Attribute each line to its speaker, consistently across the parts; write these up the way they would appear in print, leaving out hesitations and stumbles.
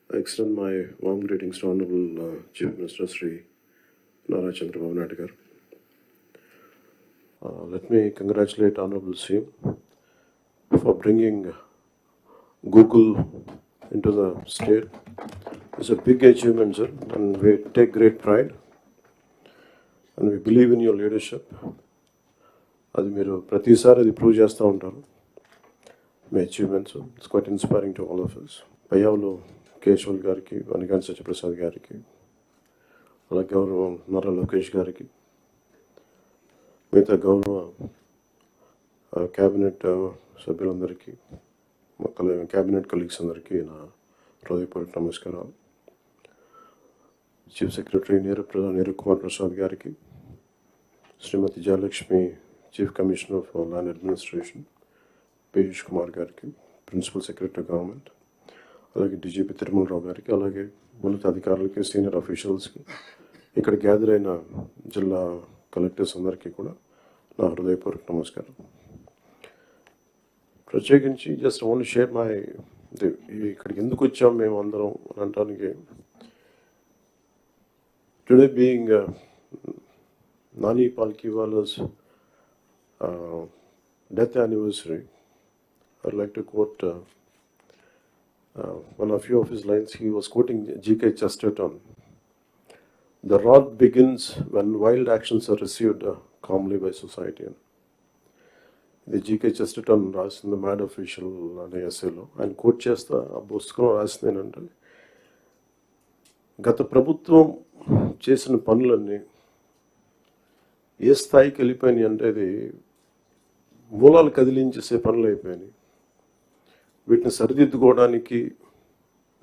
Speaker 1: I extend my warm greetings to Honorable Chief Minister Sri Nara Chandrababu Naidu garu. Let me congratulate Honorable CM for bringing Google into the state. It's a big achievement, sir, and we take great pride and we believe in your leadership. అది మీరు ప్రతిసారి అది prove చేస్తూ ఉంటారు మీ achievements. It's quite inspiring to all of us. Payyavula Keshav గారికి, వనిగాని సత్యప్రసాద్ గారికి, అలాగే గౌరవ నారా లోకేష్ గారికి, మిగతా గౌరవ క్యాబినెట్ సభ్యులందరికీ, క్యాబినెట్ కలీగ్స్ అందరికీ నా హృదయపూర్వక నమస్కారాలు. చీఫ్ సెక్రటరీ నీరవ్ కుమార్ ప్రసాద్ గారికి, Shrimati Jayalakshmi chief commissioner for land administration Piyush Kumar గారికి, ప్రిన్సిపల్ సెక్రటరీ గవర్నమెంట్, అలాగే డీజీపీ తిరుమలరావు గారికి, అలాగే ఉన్నత అధికారులకి, సీనియర్ ఆఫీషియల్స్కి, ఇక్కడ గ్యాదర్ అయిన జిల్లా కలెక్టర్స్ అందరికీ కూడా నా హృదయపూర్వక నమస్కారం. ప్రత్యేకించి జస్ట్ ఓన్లీ షేర్ మై ఇక్కడికి ఎందుకు వచ్చాం మేము అందరం అని అనడానికి, today being Nani Palkhivala's death anniversary, I'd like to quote one of few of his lines. He was quoting G.K. Chesterton. The wrath begins when wild actions are received calmly by society. ఇది GK Chesterton రాసింది mad official అనే ఎస్సేలో. ఆయన coat చేస్తా ఆ పుస్తకం రాసింది ఏంటంటే, గత ప్రభుత్వం చేసిన పనులన్నీ ఏ స్థాయికి వెళ్ళిపోయినాయి అంటే అది మూలాలు కదిలించేసే పనులు అయిపోయినాయి. వీటిని సరిదిద్దుకోవడానికి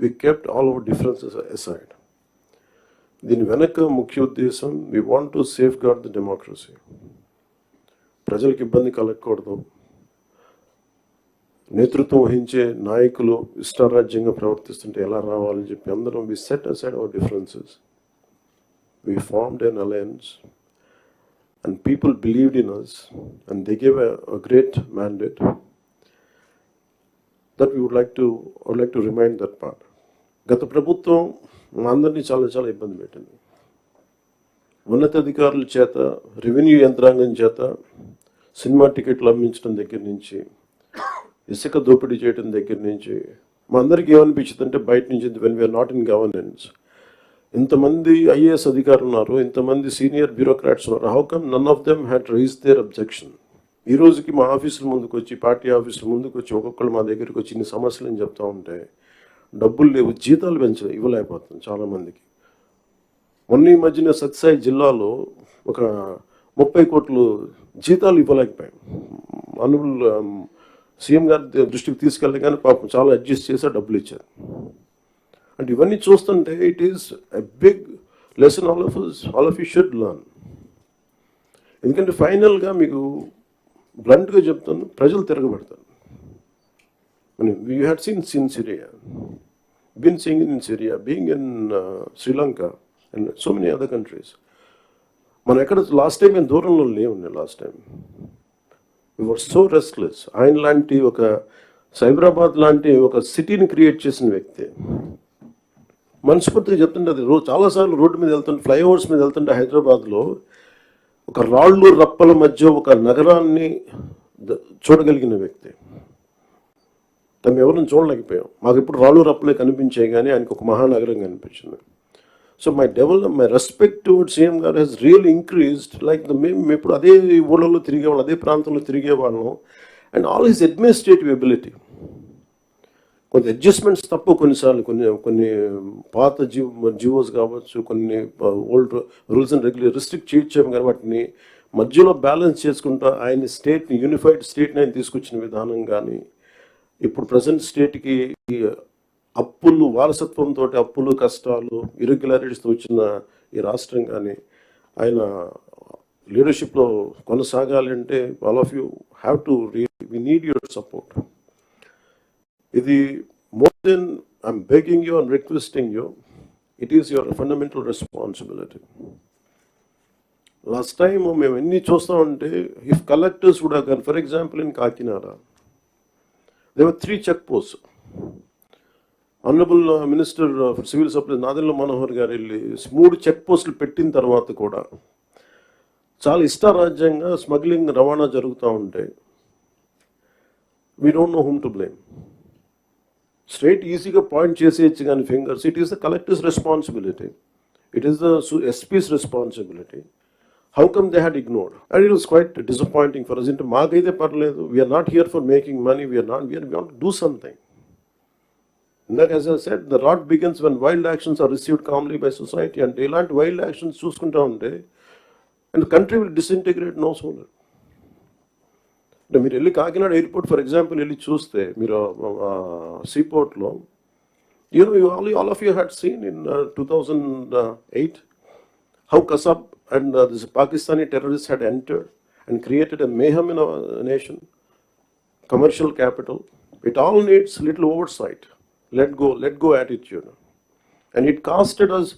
Speaker 1: we kept all our differences aside. దీని వెనక ముఖ్య ఉద్దేశం, we want to safeguard the democracy. ప్రజలకు ఇబ్బంది కలగకూడదు, నేతృత్వం వహించే నాయకులు ఇష్టారాజ్యంగా ప్రవర్తిస్తుంటే ఎలా రావాలని చెప్పి అందరం we set aside our differences. We formed an alliance and people believed in us and they gave a great mandate that we would like to remind that part. గత ప్రభుత్వం అందరినీ చాలా ఇబ్బంది పెట్టింది. ఉన్నతాధికారుల చేత, రెవెన్యూ యంత్రాంగం చేత సినిమా టికెట్లు అమ్మించడం దగ్గర నుంచి, ఇసుక దోపిడీ చేయడం దగ్గర నుంచి మా అందరికీ ఏమనిపించింది అంటే, బయట నుంచి when we are not in governance, ఇంతమంది ఐఏఎస్ అధికారులు ఉన్నారు, ఇంతమంది సీనియర్ బ్యూరోక్రాట్స్ ఉన్నారు, how come none of them had raise their objection. ఈ రోజుకి మా ఆఫీసుల ముందుకు వచ్చి, పార్టీ ఆఫీసుల ముందుకు వచ్చి ఒక్కొక్కళ్ళు మా దగ్గరికి వచ్చి ఇన్ని సమస్యలు అని చెప్తా ఉంటే, డబ్బులు లేవు, జీతాలు ఇవ్వలేకపోతుంది చాలామందికి. మొన్న ఈ మధ్యన సత్యసాయి జిల్లాలో ఒక 30 కోట్లు జీతాలు ఇవ్వలేకపోయాం. అనుబుల్ సీఎం గారి దృష్టికి తీసుకెళ్ళగానే పాపం చాలా అడ్జస్ట్ చేసి డబ్బులు ఇచ్చారు. అంటే ఇవన్నీ చూస్తుంటే it is a big lesson all of you should learn. ఎందుకంటే ఫైనల్గా మీకు బ్లంట్గా చెప్తాను, ప్రజలు తిరగబడతారు. We had seen Syria, been seeing in Syria, being in Sri Lanka and so many other countries. మనం ఎక్కడ లాస్ట్ టైం మేము దూరంలో లేవున్నాయి. Last time we were so restless. ఆయన లాంటి ఒక సైబరాబాద్ లాంటి ఒక సిటీని క్రియేట్ చేసిన వ్యక్తి మనస్ఫూర్తిగా చెప్తుంటే, అది చాలాసార్లు రోడ్డు మీద వెళ్తుంటే, ఫ్లైఓవర్స్ మీద వెళ్తుంటే హైదరాబాద్లో ఒక రాళ్ళు రప్పల మధ్య ఒక నగరాన్ని చూడగలిగిన వ్యక్తి. తను ఎవరిని చూడలేకపోయాం. మాకు ఇప్పుడు రాళ్ళు రప్పలే కనిపించాయి, కానీ ఆయనకు ఒక మహానగరం కనిపించింది. So my respect towards CM గారు హెస్ రియల్ ఇంక్రీజ్డ్. లైక్ మేము ఇప్పుడు అదే ఊళ్ళలో తిరిగేవాళ్ళం, అదే ప్రాంతంలో తిరిగేవాళ్ళం. And all his administrative ability, కొన్ని అడ్జస్ట్మెంట్స్ తప్ప కొన్నిసార్లు కొన్ని పాత జీవోస్ కావచ్చు, కొన్ని ఓల్డ్ రూల్స్ అండ్ రిస్ట్రిక్ట్ చేయొచ్చాము, కానీ వాటిని మధ్యలో బ్యాలెన్స్ చేసుకుంటూ ఆయన స్టేట్ని, యూనిఫైడ్ స్టేట్ని ఆయన తీసుకొచ్చిన విధానం కానీ, ఇప్పుడు ప్రజెంట్ స్టేట్కి అప్పులు, వారసత్వంతో అప్పులు, కష్టాలు, ఇర్రెగ్యులారిటీస్తో వచ్చిన ఈ రాష్ట్రం కానీ, ఆయన లీడర్షిప్లో కొనసాగాలి అంటే all of you have to we need your support. ఇది more than I'm begging you and requesting you, it is your fundamental responsibility. Last time మేము ఎన్ని చూస్తామంటే, if collectors would have gone, for example in Kakinada, there were 3 check posts. Honourable minister for civil supplies Nadendla Manohar garu వెళ్ళి 3 check పోస్టులు పెట్టిన తర్వాత కూడా చాలా ఇష్టారాజ్యంగా స్మగ్లింగ్ రవాణా జరుగుతూ ఉంటే we don't know whom to blame. Straight ఈజీగా పాయింట్ చేసేయచ్చు కానీ fingers, it is the collector's responsibility, it is the SP's responsibility. How come they had ignored? And it was quite disappointing for us. Into maagaide parledu, we are not here for making money, we want to do something. And that, as I said, the rot begins when wild actions are received calmly by society, and ilanti wild actions chuskunta unte and the country will disintegrate no sooner. మీరు వెళ్ళి Kakinada airport for example వెళ్ళి చూస్తే మీరు సీపోర్ట్లో all of you had seen in 2008 how Kasab and this Pakistani terrorists had entered and created a mayhem in our nation, commercial capital. It all needs little oversight, let go attitude. And it costed us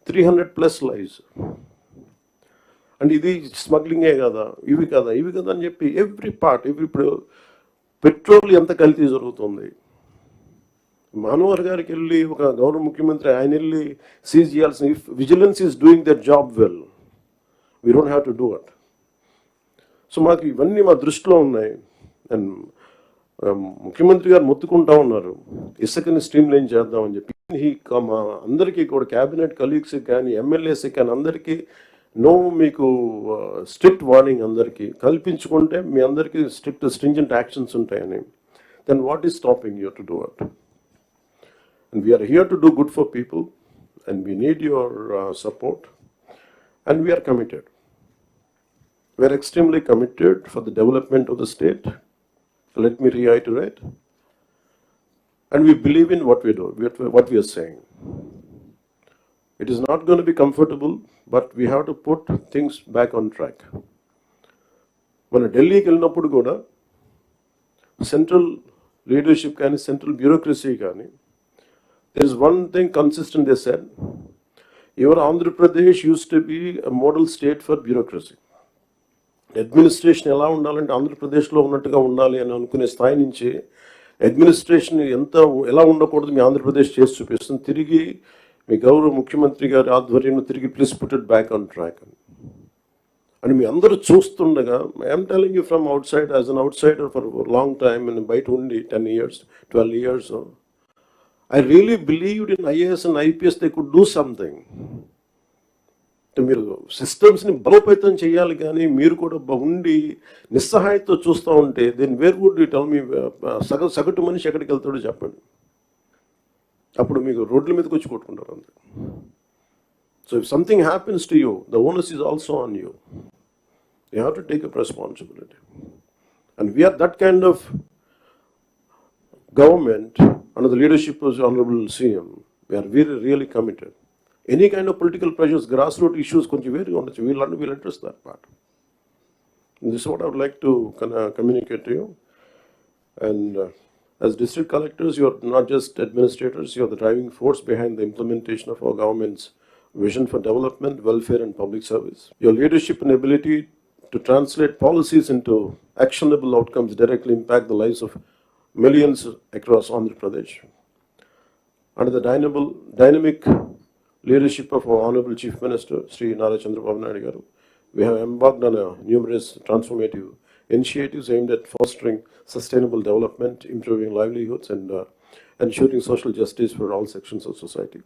Speaker 1: 300 plus lives. And ఇది స్మగ్లింగే కదా, ఇవి కదా అని చెప్పి every part, ఇప్పుడు petrol ఎంత కల్తీ జరుగుతుంది. మనోహర్ గారికి వెళ్ళి ఒక గౌరవ ముఖ్యమంత్రి ఆయన వెళ్ళి సీజ్ చేయాల్సిన, if vigilance is doing their job well, we don't have to do it. So మాకు ఇవన్నీ మా దృష్టిలో ఉన్నాయి. అండ్ ముఖ్యమంత్రి గారు మొత్తుకుంటా ఉన్నారు ఇసుకని స్ట్రీమ్ లైన్ చేద్దామని చెప్పి. మా అందరికీ కూడా క్యాబినెట్ కలీగ్స్కి కానీ ఎమ్మెల్యేస్కి కానీ అందరికీ మీకు స్ట్రిక్ట్ వార్నింగ్ అందరికీ కల్పించుకుంటే మీ అందరికీ స్ట్రింజెంట్ యాక్షన్స్ ఉంటాయని. Then what is stopping you to do it? And we are here to do good for people and we need your support and we are committed. We are extremely committed for the development of the state. Let me reiterate. And we believe in what we do, what we are saying. It is not going to be comfortable, but we have to put things back on track. When Delhi kellinappudu kuda central leadership kani central bureaucracy kani, there is one thing consistent. They said, your Andhra Pradesh used to be a model state for bureaucracy. Administration ఎలా ఉండాలంటే ఆంధ్రప్రదేశ్లో ఉన్నట్టుగా ఉండాలి అని అనుకునే స్థాయి నుంచి administration ఎలా ఉండకూడదు మీ ఆంధ్రప్రదేశ్ చేసి చూపిస్తుంది. తిరిగి మీ గౌరవ ముఖ్యమంత్రి గారి ఆధ్వర్యంలో తిరిగి please put it back on track అని మీ అందరూ చూస్తుండగా, I'm telling you from out side as an out cider for long time, నేను బయట ఉండి 10 years 12 years I really believed in IAS and IPS they could do something. మీరు సిస్టమ్స్ని బలోపేతం చేయాలి, కానీ మీరు కూడా ఉండి నిస్సహాయతో చూస్తూ ఉంటే then where would you tell me? సగటు మనిషి ఎక్కడికి వెళ్తాడో చెప్పండి. అప్పుడు మీకు రోడ్ల మీదకి వచ్చి కొట్టుకుంటారు అంతే. So if something happens to you, the onus is also on you. You have to take up responsibility. And we are that kind of government under the leadership of honourable CM. We are really committed. Any kind of political pressures, grassroots issues, we'll address that part. And this is what I would like to communicate to you. And as district collectors, you are not just administrators, you are the driving force behind the implementation of our government's vision for development, welfare and public service. Your leadership and ability to translate policies into actionable outcomes directly impact the lives of millions across Andhra Pradesh. Under the dynamic leadership of our Honorable Chief Minister, Sri Nara Chandrababu Naidu Garu, we have embarked on numerous transformative initiatives aimed at fostering sustainable development, improving livelihoods, and ensuring social justice for all sections of society.